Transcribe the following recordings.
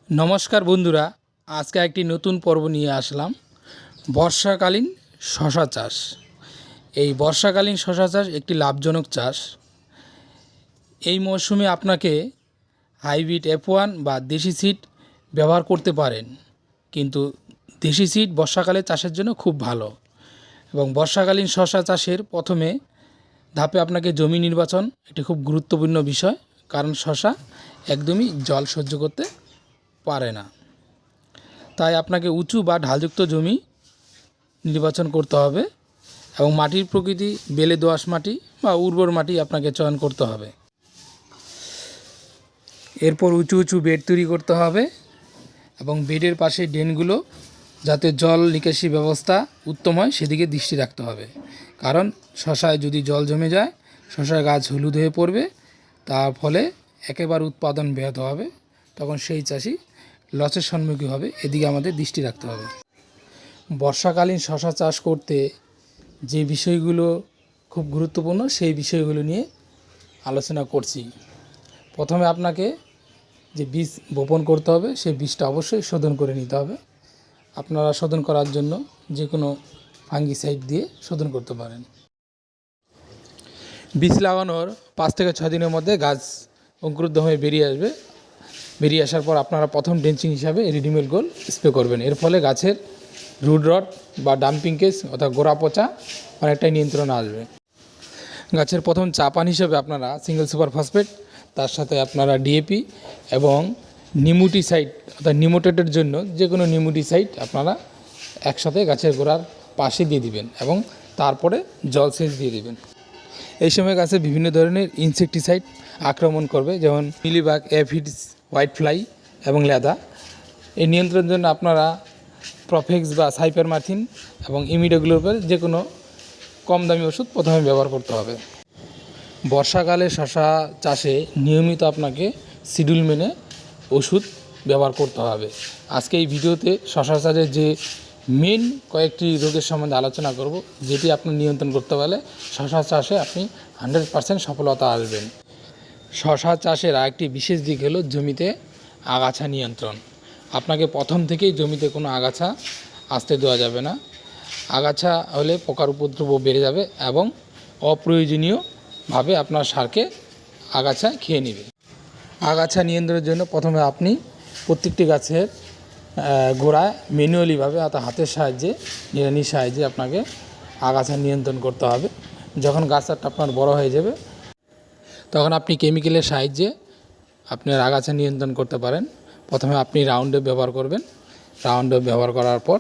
নমস্কার বন্ধুরা, আজকে একটি নতুন পর্ব নিয়ে আসলাম। বর্ষাকালীন শশা চাষ। এই বর্ষাকালীন শশা চাষ একটি লাভজনক চাষ। এই মরশুমে আপনাকে হাইব্রিড F1 বা দেশি সিড ব্যবহার করতে পারেন, কিন্তু দেশি সিড বর্ষাকালে চাষের জন্য খুব ভালো। এবং বর্ষাকালীন শশা চাষের প্রথমে ধাপে আপনাকে জমি নির্বাচন একটি খুব গুরুত্বপূর্ণ বিষয়, কারণ শশা একদমই জল সহ্য করতে পারে না। তাই আপনাকে উঁচু বা ঢালযুক্ত জমি নির্বাচন করতে হবে এবং মাটির প্রকৃতি বেলে দোআঁশ মাটি বা উর্বর মাটি আপনাকে চয়ন করতে হবে। এরপর উঁচু উঁচু বেড তৈরি করতে হবে এবং বেডের পাশে ড্রেনগুলো যাতে জল নিকাশি ব্যবস্থা উত্তম হয় সেদিকে দৃষ্টি রাখতে হবে, কারণ শশায় যদি জল জমে যায় শশার গাছ হলুদ হয়ে পড়বে, তার ফলে একেবারে উৎপাদন ব্যাহত হবে। তখন সেই চাষি লসের সম্মুখীন হবে, এদিকে আমাদের দৃষ্টি রাখতে হবে। বর্ষাকালীন শশা চাষ করতে যে বিষয়গুলো খুব গুরুত্বপূর্ণ সেই বিষয়গুলো নিয়ে আলোচনা করছি। প্রথমে আপনাকে যে বীজ বপন করতে হবে সেই বীজটা অবশ্যই শোধন করে নিতে হবে। আপনারা শোধন করার জন্য যে কোনো ফাঙ্গিসাইড দিয়ে শোধন করতে পারেন। বীজ লাগানোর 5 থেকে 6 দিনের মধ্যে গাছ অঙ্কুরিত হয়ে বেরিয়ে আসার পর আপনারা প্রথম ড্রেঞ্চিং হিসাবে রেডিমেড গোল স্প্রে করবেন। এর ফলে গাছের রুট রট বা ডাম্পিং কেস অর্থাৎ গোড়া পচা অনেকটাই নিয়ন্ত্রণে আসবে। গাছের প্রথম চাপান হিসেবে আপনারা সিঙ্গেল সুপার ফসফেট, তার সাথে আপনারা ডিএপি এবং নিমোটিসাইড অর্থাৎ নিমোটেটের জন্য যে কোনো নিমোটিসাইড আপনারা একসাথে গাছের গোড়ার পাশে দিয়ে দিবেন এবং তারপরে জলসেচ দিয়ে দিবেন। এই সময় গাছে বিভিন্ন ধরনের ইনসেকটিসাইড আক্রমণ করবে, যেমন মিলিবাগ, অ্যাফিডস, হোয়াইট ফ্লাই এবং লেদা। এই নিয়ন্ত্রণের জন্য আপনারা প্রফেক্স বা সাইপারমাথিন এবং ইমিডাগ্লোবের যে কোনো কম দামি ওষুধ প্রথমে ব্যবহার করতে হবে। বর্ষাকালে শশা চাষে নিয়মিত আপনাকে শিডিউল মেনে ওষুধ ব্যবহার করতে হবে। আজকে এই ভিডিওতে শশা চাষের যে মেন কয়েকটি রোগের সম্বন্ধে আলোচনা করব, যেটি আপনি নিয়ন্ত্রণ করতে পারলে শশা চাষে আপনি 100% সফলতা আসবেন। শশা চাষের আরেকটি বিশেষ দিক হলো জমিতে আগাছা নিয়ন্ত্রণ। আপনাকে প্রথম থেকেই জমিতে কোনো আগাছা আসতে দেওয়া যাবে না। আগাছা হলে পোকার উপদ্রব বেড়ে যাবে এবং অপ্রয়োজনীয়ভাবে আপনার সারকে আগাছা খেয়ে নেবে। আগাছা নিয়ন্ত্রণের জন্য প্রথমে আপনি প্রত্যেকটি গাছের গোড়ায় ম্যানুয়ালিভাবে অর্থাৎ হাতের সাহায্যে, নিড়ানির সাহায্যে আপনাকে আগাছা নিয়ন্ত্রণ করতে হবে। যখন গাছটা আপনার বড় হয়ে যাবে তখন আপনি কেমিক্যালের সাহায্যে আপনার আগাছা নিয়ন্ত্রণ করতে পারেন। প্রথমে আপনি রাউন্ডে ব্যবহার করবেন। রাউন্ডে ব্যবহার করার পর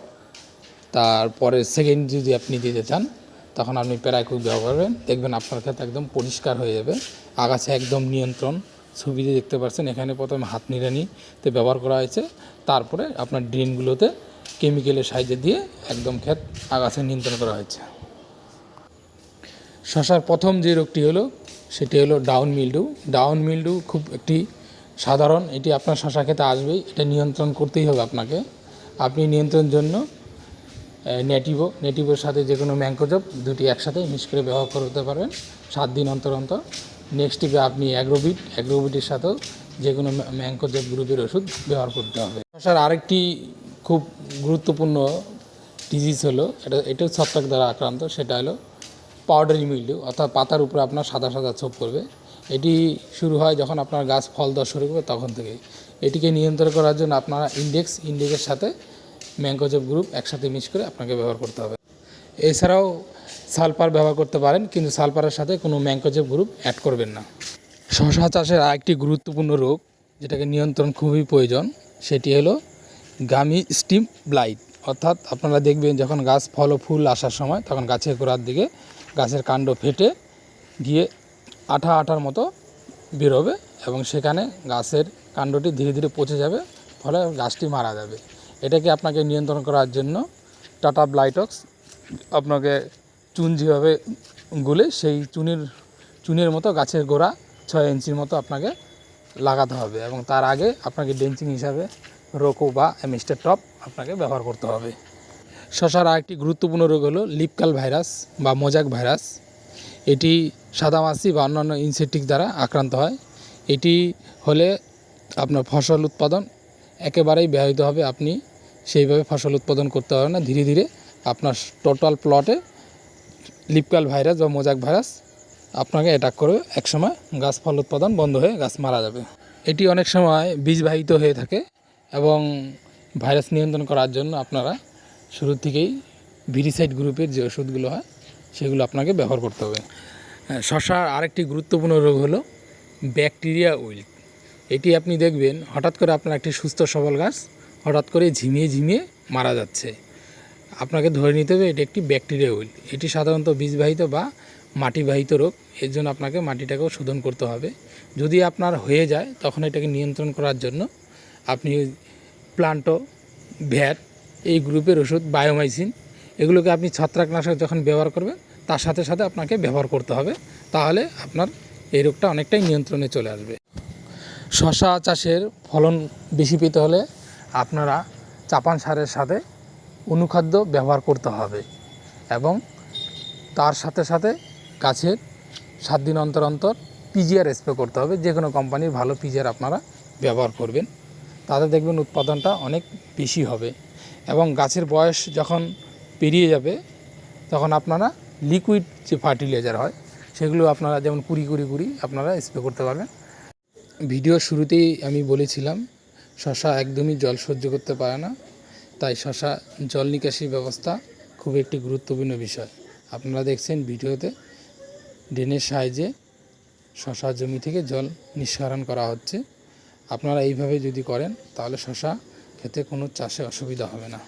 তারপরে সেকেন্ড যদি আপনি দিতে চান তখন আপনি প্যারাকুইক ব্যবহার করবেন। দেখবেন আপনার ক্ষেত একদম পরিষ্কার হয়ে যাবে, আগাছা একদম নিয়ন্ত্রণ। ছবিতে দেখতে পাচ্ছেন এখানে প্রথমে হাত নিড়ানিতে ব্যবহার করা হয়েছে, তারপরে আপনার ড্রেনগুলোতে কেমিক্যালের সাহায্যে দিয়ে একদম ক্ষেত আগাছা নিয়ন্ত্রণ করা হয়েছে। শশার প্রথম যে রোগটি হলো সেটি হলো ডাউন মিল্ডু। ডাউন মিল্ডু খুব একটি সাধারণ, এটি আপনার শশা খেতে আসবেই, এটা নিয়ন্ত্রণ করতেই হবে আপনাকে। আপনি নিয়ন্ত্রণের জন্য নেটিভোর সাথে যে কোনো ম্যাঙ্কোজব দুটি একসাথে মিক্স করে ব্যবহার করতে পারবেন 7 দিন অন্তর অন্তর। নেক্সট টিপে আপনি অ্যাগ্রোবিটের সাথেও যে কোনো ম্যাঙ্কোজব গ্রুপের ওষুধ ব্যবহার করতে হবে। শশার আরেকটি খুব গুরুত্বপূর্ণ ডিজিজ হলো, এটাও ছত্রাক দ্বারা আক্রান্ত, সেটা হলো পাউডারি মিল্ডিউ, অর্থাৎ পাতার উপরে আপনার সাদা সাদা ছোপ করবে। এটি শুরু হয় যখন আপনার গাছ ফল দেওয়া শুরু করবে তখন থেকে। এটিকে নিয়ন্ত্রণ করার জন্য আপনারা ইন্ডেক্সের সাথে ম্যাঙ্কোজেব গ্রুপ একসাথে মিক্স করে আপনাকে ব্যবহার করতে হবে। এছাড়াও সালফার ব্যবহার করতে পারেন, কিন্তু সালফারের সাথে কোনো ম্যাঙ্কোজেব গ্রুপ অ্যাড করবেন না। শশা চাষের আরেকটি গুরুত্বপূর্ণ রোগ যেটাকে নিয়ন্ত্রণ খুবই প্রয়োজন, সেটি হলো গামি স্টিম ব্লাইট। অর্থাৎ আপনারা দেখবেন যখন গাছ ফল ও ফুল আসার সময় তখন গাছের গোড়ার দিকে গাছের কাণ্ড ফেটে গিয়ে আঠার মতো বেরোবে এবং সেখানে গাছের কাণ্ডটি ধীরে ধীরে পচে যাবে, ফলে গাছটি মারা যাবে। এটাকে আপনাকে নিয়ন্ত্রণ করার জন্য টাটা ব্লাইটক্স আপনাকে চুন যেভাবে গুলে সেই চুনের মতো গাছের গোড়া 6 ইঞ্চির মতো আপনাকে লাগাতে হবে এবং তার আগে আপনাকে ড্রেঞ্চিং হিসাবে রোকো বা অ্যামিস্টার টপ আপনাকে ব্যবহার করতে হবে। শশার আরেকটি গুরুত্বপূর্ণ রোগ হলো লিফ কার্ল ভাইরাস বা মোজাক ভাইরাস। এটি সাদামাছি বা অন্যান্য ইনসেক্টিক দ্বারা আক্রান্ত হয়। এটি হলে আপনার ফসল উৎপাদন একেবারেই ব্যাহত হবে। আপনি সেইভাবে ফসল উৎপাদন করতে পারবেন না। ধীরে ধীরে আপনার টোটাল প্লটে লিফ কার্ল ভাইরাস বা মোজাইক ভাইরাস আপনাকে অ্যাটাক করবে। একসময় গাছ ফল উৎপাদন বন্ধ হয়ে গাছ মারা যাবে। এটি অনেক সময় বীজবাহিত হয়ে থাকে এবং ভাইরাস নিয়ন্ত্রণ করার জন্য আপনারা শুরু থেকেই ভিরিসাইড গ্রুপের যে ওষুধগুলো হয় সেগুলো আপনাকে ব্যবহার করতে হবে। শশার আরেকটি গুরুত্বপূর্ণ রোগ হলো ব্যাকটেরিয়া উইল্ট। এটি আপনি দেখবেন হঠাৎ করে আপনার একটি সুস্থ সবল গাছ হঠাৎ করে ঝিমিয়ে ঝিমিয়ে মারা যাচ্ছে। আপনাকে ধরে নিতে হবে এটি একটি ব্যাকটেরিয়া উইল্ট। এটি সাধারণত বীজবাহিত বা মাটিবাহিত রোগ। এর জন্য আপনাকে মাটিটাকেও শোধন করতে হবে। যদি আপনার হয়ে যায় তখন এটাকে নিয়ন্ত্রণ করার জন্য আপনি প্লান্টো, ভ্যাট এই গ্রুপের ওষুধ, বায়োমাইসিন এগুলোকে আপনি ছত্রাকনাশক যখন ব্যবহার করবেন তার সাথে সাথে আপনাকে ব্যবহার করতে হবে। তাহলে আপনার এই রোগটা অনেকটাই নিয়ন্ত্রণে চলে আসবে। শশা চাষের ফলন বেশি পেতে হলে আপনারা চাপান সারের সাথে অনুখাদ্য ব্যবহার করতে হবে এবং তার সাথে সাথে গাছের 7 দিন অন্তর অন্তর পিজিআর স্প্রে করতে হবে। যে কোনো কোম্পানির ভালো পিজিআর আপনারা ব্যবহার করবেন, তাতে দেখবেন উৎপাদনটা অনেক বেশি হবে। এবং গাছের বয়স যখন পেরিয়ে যাবে তখন আপনারা লিকুইড যে ফার্টিলাইজার হয় সেগুলো আপনারা যেমন 20-20-20 আপনারা স্প্রে করতে পারবেন। ভিডিওর শুরুতেই আমি বলেছিলাম শশা একদমই জল সহ্য করতে পারে না, তাই শশা জল নিকাশি ব্যবস্থা খুব একটি গুরুত্বপূর্ণ বিষয়। আপনারা দেখছেন ভিডিওতে ড্রেনের সাহায্যে শশা জমি থেকে জল নিঃসরণ করা হচ্ছে। আপনারা এইভাবে যদি করেন তাহলে শশা খেতে কোনো চাষে অসুবিধা হবে না।